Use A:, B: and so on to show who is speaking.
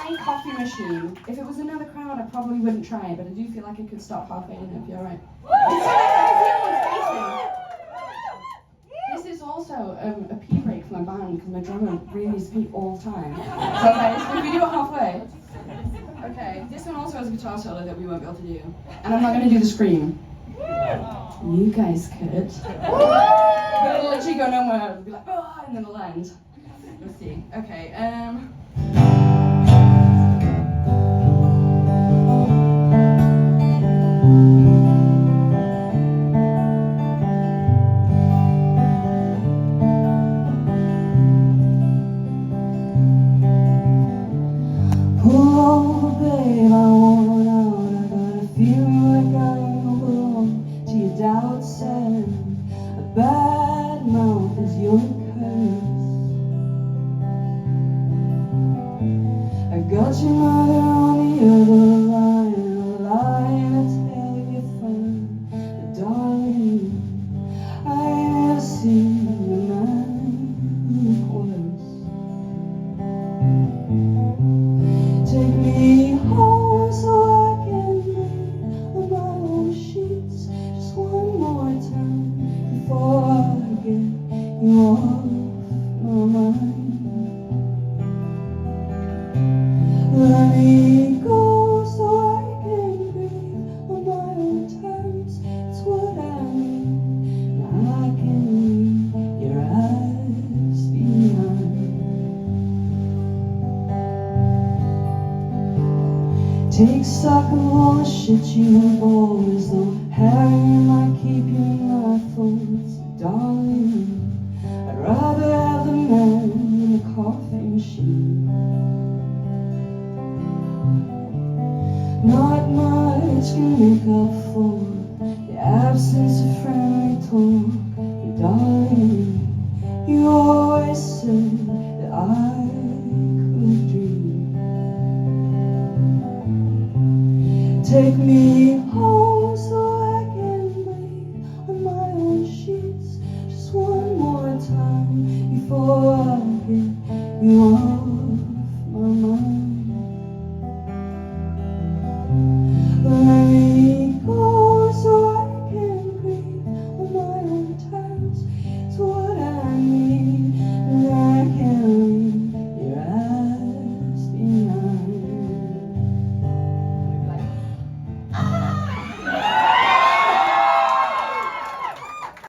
A: my coffee machine. If it was another crowd, I probably wouldn't try it, but I do feel like I could stop halfway in if you're alright. This is also a pee break for my band because my drummer really needs to pee all the time. So guys, if we do it halfway. Okay, this one also has a guitar solo that we won't be able to do. And I'm not going to do the scream. You guys could. But it'll literally go nowhere. It'll be like, oh, and then it'll end. Let's see. Okay,
B: oh, babe, I want out. I got a feeling like I don't belong to your doubts, and a bad mouth is your curse. I got your mother on the other line, a lie to tell you fun. But darling, I ain't never seen a man look worse. Take me home so I can breathe on my own sheets just one more time before I get you off my mind. Let me go so I can breathe on my own terms. It's what I need. Now I can leave your eyes behind. Take stock of all the shit you hold, as though having might keep you in my thoughts. Darling, I'd rather have the man in the coffee machine. Not much can make up for the absence of friendly talk. But darling, you always said that I could dream. Take me home so I can breathe on my own sheets just one more time before I get you off